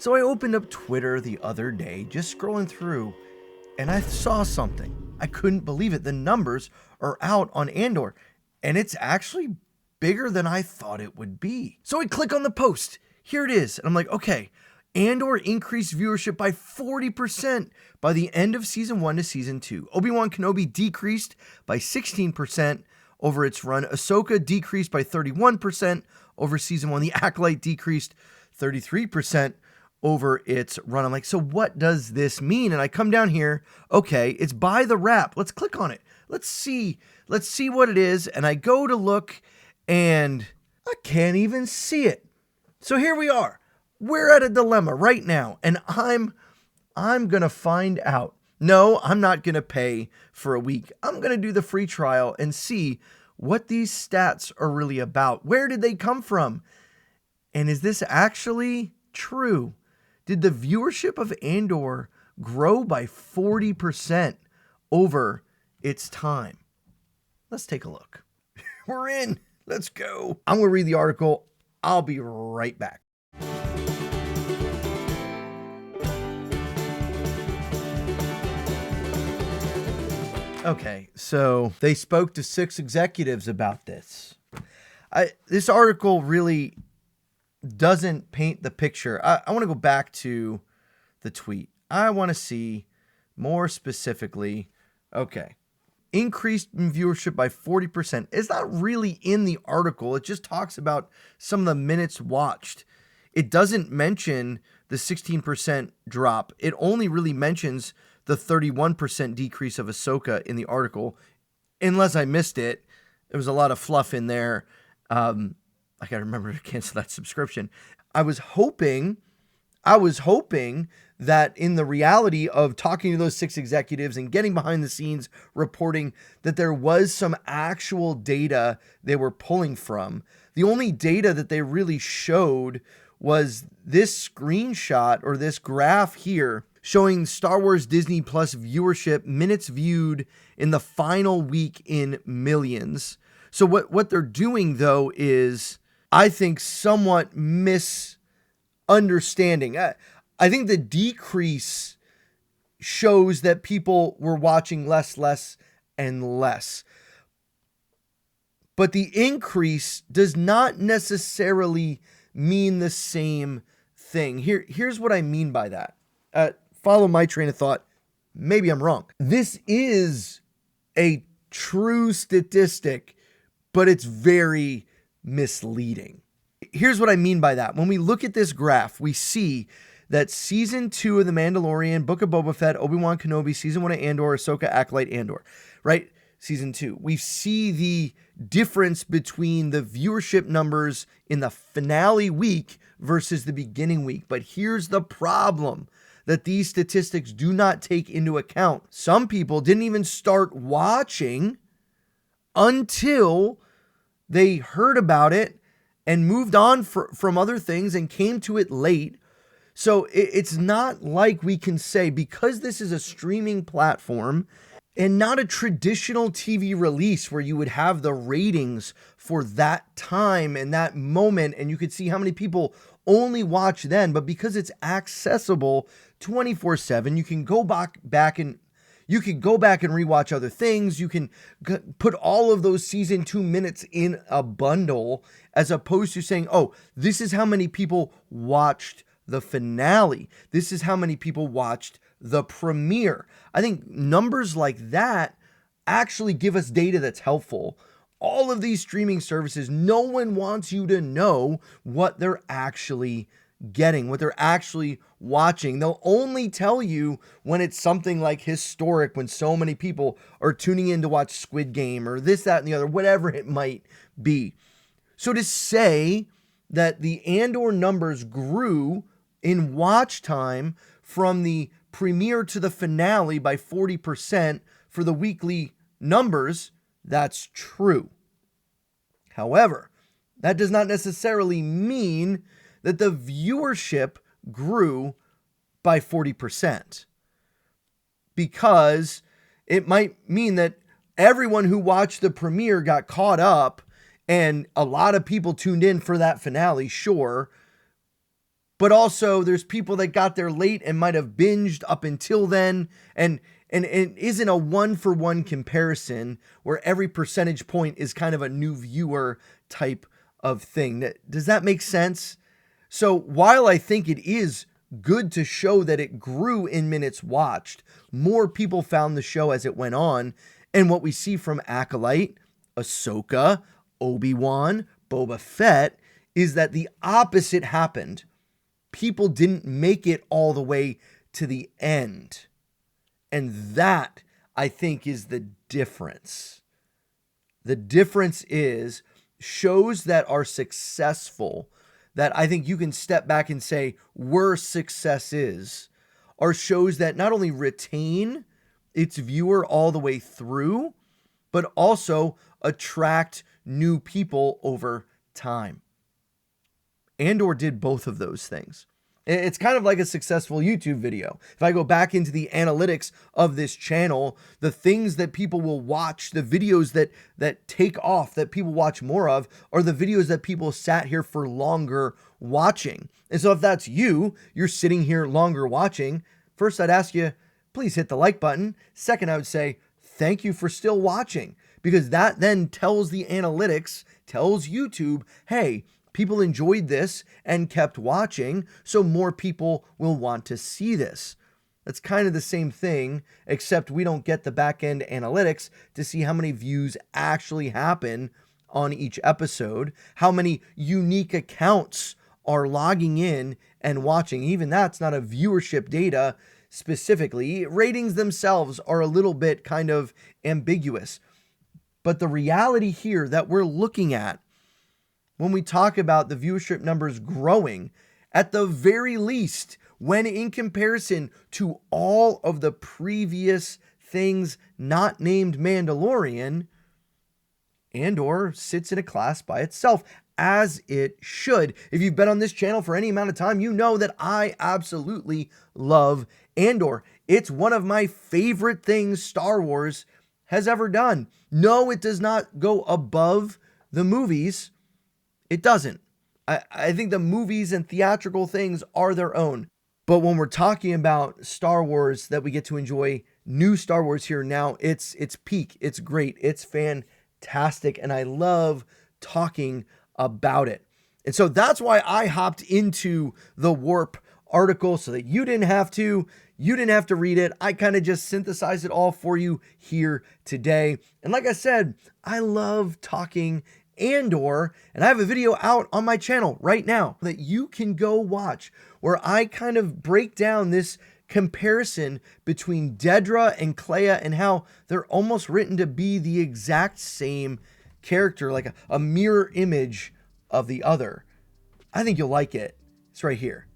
So I opened up Twitter the other day, just scrolling through, and I saw something. I couldn't believe it. The numbers are out on Andor, and it's actually bigger than I thought it would be. So I click on the post. Here it is. And I'm like, okay, Andor increased viewership by 40% by the end of season 1 to season 2. Obi-Wan Kenobi decreased by 16% over its run. Ahsoka decreased by 31% over season 1. The Acolyte decreased 33% over its run. I'm like, so what does this mean? And I come down here. Okay, it's by the wrap. Let's click on it. Let's see what it is. And I go to look and I can't even see it. So here we are. We're at a dilemma right now, and I'm going to find out. No, I'm not going to pay for a week. I'm going to do the free trial and see what these stats are really about. Where did they come from? And is this actually true? Did the viewership of Andor grow by 40% over its time? Let's take a look. We're in. Let's go. I'm going to read the article. I'll be right back. Okay, so they spoke to 6 executives about this. This article really doesn't paint the picture. I want to go back to the tweet. I want to see more specifically, okay, increased in viewership by 40%. It's not really in the article. It just talks about some of the minutes watched. It doesn't mention the 16% drop. It only really mentions the 31% decrease of Ahsoka in the article, unless I missed it. There was a lot of fluff in there. I gotta remember to cancel that subscription. I was hoping that in the reality of talking to those 6 executives and getting behind the scenes reporting that there was some actual data they were pulling from. The only data that they really showed was this screenshot or this graph here showing Star Wars Disney Plus viewership, minutes viewed in the final week in millions. So what they're doing though is, I think, somewhat misunderstanding. I think the decrease shows that people were watching less, and less. But the increase does not necessarily mean the same thing. Here's what I mean by that. Follow my train of thought. Maybe I'm wrong. This is a true statistic, but it's very misleading. Here's what I mean by that. When we look at this graph, we see that season 2 of The Mandalorian, Book of Boba Fett, Obi-Wan Kenobi, season 1 of Andor, Ahsoka, Acolyte, Andor, right? Season 2. We see the difference between the viewership numbers in the finale week versus the beginning week. But here's the problem that these statistics do not take into account. Some people didn't even start watching until they heard about it and moved on from other things and came to it late. So it's not like we can say, because this is a streaming platform and not a traditional TV release where you would have the ratings for that time and that moment, and you could see how many people only watch then, but because it's accessible 24/7, you can go back and rewatch other things. You can put all of those season 2 minutes in a bundle, as opposed to saying, oh, this is how many people watched the finale. This is how many people watched the premiere. I think numbers like that actually give us data that's helpful. All of these streaming services, no one wants you to know what they're actually getting, what they're actually watching. They'll only tell you when it's something like historic, when so many people are tuning in to watch Squid Game or this, that, and the other, whatever it might be. So to say that the Andor numbers grew in watch time from the premiere to the finale by 40% for the weekly numbers, that's true. However, that does not necessarily mean that the viewership grew by 40%, because it might mean that everyone who watched the premiere got caught up and a lot of people tuned in for that finale, sure, but also there's people that got there late and might have binged up until then. And it isn't a one-for-one comparison where every percentage point is kind of a new viewer type of thing. Does that make sense? So while I think it is good to show that it grew in minutes watched, more people found the show as it went on. And what we see from Acolyte, Ahsoka, Obi-Wan, Boba Fett is that the opposite happened. People didn't make it all the way to the end. And that, I think, is the difference. The difference is shows that are successful, that I think you can step back and say where success is, are shows that not only retain its viewer all the way through, but also attract new people over time. Andor did both of those things. It's kind of like a successful YouTube video. If I go back into the analytics of this channel, the things that people will watch, the videos that take off, that people watch more of, are the videos that people sat here for longer watching. And so if that's you, you're sitting here longer watching, first I'd ask you, please hit the like button. Second, I would say, thank you for still watching, because that then tells the analytics, tells YouTube, hey, people enjoyed this and kept watching, so more people will want to see this. That's kind of the same thing, except we don't get the back-end analytics to see how many views actually happen on each episode, how many unique accounts are logging in and watching. Even that's not a viewership data specifically. Ratings themselves are a little bit kind of ambiguous. But the reality here that we're looking at when we talk about the viewership numbers growing, at the very least, when in comparison to all of the previous things not named Mandalorian, Andor sits in a class by itself, as it should. If you've been on this channel for any amount of time, you know that I absolutely love Andor. It's one of my favorite things Star Wars has ever done. No, it does not go above the movies. It doesn't. I think the movies and theatrical things are their own. But when we're talking about Star Wars that we get to enjoy, new Star Wars here now, it's peak. It's great. It's fantastic. And I love talking about it. And so that's why I hopped into the Warp article so that you didn't have to. You didn't have to read it. I kind of just synthesized it all for you here today. And like I said, I love talking Andor, and I have a video out on my channel right now that you can go watch where I kind of break down this comparison between Dedra and Kleya and how they're almost written to be the exact same character, like a mirror image of the other. I think you'll like it. It's right here.